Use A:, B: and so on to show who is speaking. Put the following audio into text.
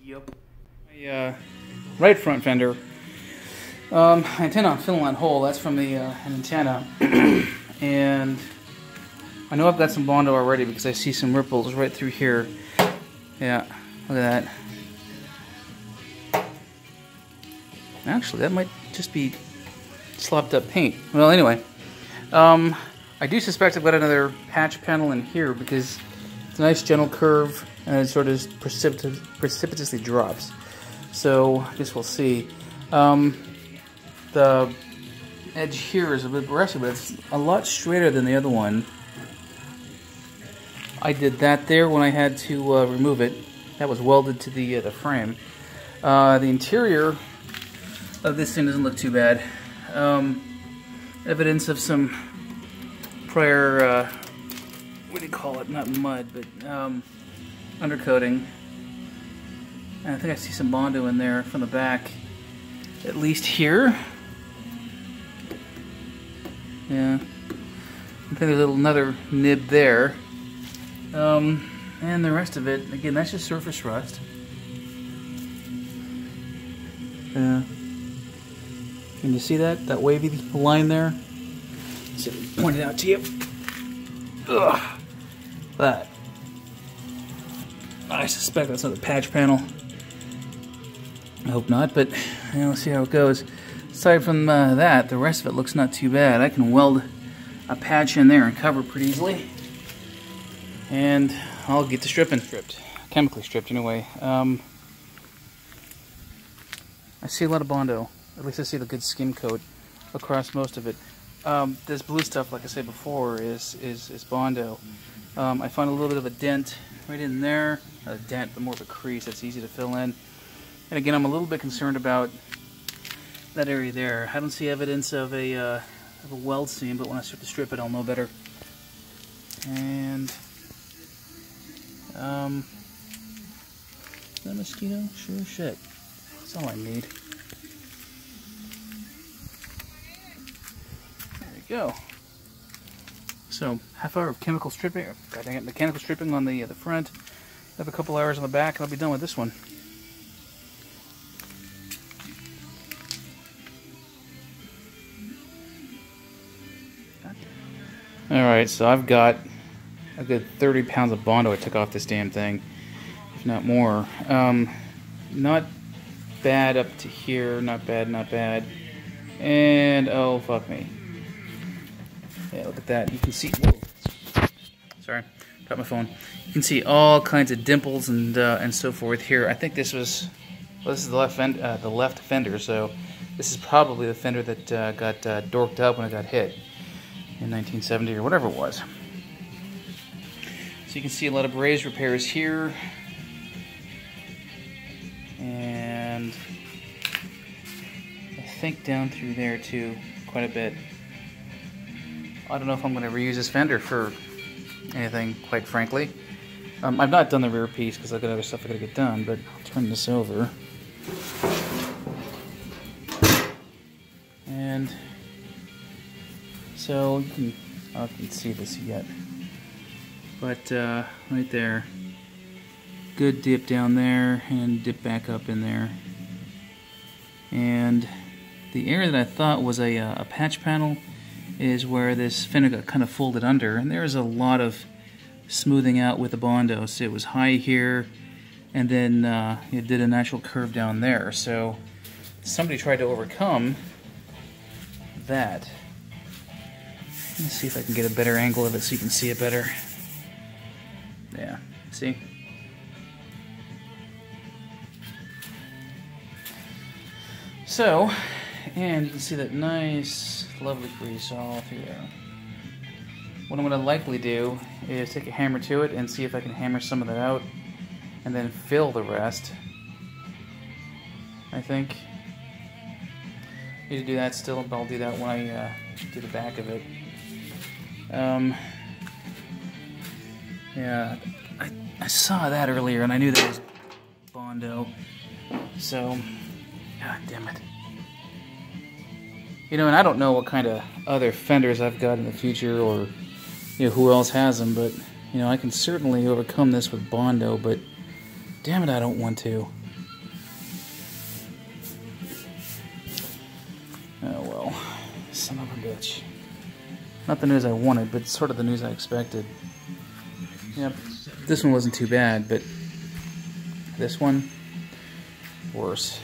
A: Yep. My right front fender. I intend on filling that hole. That's from the an antenna. And I know I've got some bondo already because I see some ripples right through here. Yeah, look at that. Actually, that might just be slopped up paint. Well, anyway. I do suspect I've got another patch panel in here because it's a nice gentle curve and it sort of precipitously drops. So I guess we'll see. The edge here is a bit aggressive, but it's a lot straighter than the other one. I did that there when I had to remove it. That was welded to the frame. The interior of this thing doesn't look too bad. Evidence of some prior, what do you call it? Not mud, but undercoating. And I think I see some bondo in there from the back, at least here. Yeah, I think there's another nib there. And the rest of it, again, that's just surface rust. Can you see that? That wavy line there? Let's see if I can point it out to you. Ugh. That. I suspect that's not the patch panel. I hope not, but let's see how it goes. Aside from that, the rest of it looks not too bad. I can weld a patch in there and cover it pretty easily. And I'll get the stripping. Chemically stripped anyway. I see a lot of bondo. At least I see the good skim coat across most of it. This blue stuff, like I said before, is bondo. I found a little bit of a dent right in there. Not a dent, but more of a crease that's easy to fill in. And again, I'm a little bit concerned about that area there. I don't see evidence of a weld seam, but when I start to strip it, I'll know better. And is that a mosquito? Sure as shit. That's all I need. There we go. So, half hour of chemical stripping, mechanical stripping on the front. Have a couple hours on the back, and I'll be done with this one. Alright, so I've got a good 30 pounds of bondo I took off this damn thing, if not more. Not bad up to here, not bad, not bad. And, oh, fuck me. Yeah, look at that. You can see, whoa. Sorry, dropped my phone. You can see all kinds of dimples and so forth here. I think this was, well, this is the left fender, so this is probably the fender that got dorked up when it got hit in 1970 or whatever it was. So you can see a lot of braise repairs here, and I think down through there too, quite a bit. I don't know if I'm going to reuse this fender for anything, quite frankly. I've not done the rear piece because I've got other stuff I got to get done, but I'll turn this over. And so you can, I don't know if you can see this yet, but right there, good dip down there and dip back up in there. And the area that I thought was a patch panel is where this fender got kind of folded under, and there's a lot of smoothing out with the bondo. So it was high here, and then it did a natural curve down there. So somebody tried to overcome that. Let's see if I can get a better angle of it so you can see it better. Yeah, see? So, and you can see that nice, lovely crease all through there. What I'm going to likely do is take a hammer to it and see if I can hammer some of that out and then fill the rest. I think. Need to do that still, but I'll do that when I do the back of it. Yeah, I saw that earlier and I knew that was bondo. So, god damn it. You know, and I don't know what kind of other fenders I've got in the future, or you know who else has them, but you know I can certainly overcome this with bondo, but damn it, I don't want to. Son of a bitch. Not the news I wanted, but sort of the news I expected. Yep, this one wasn't too bad, but this one, worse.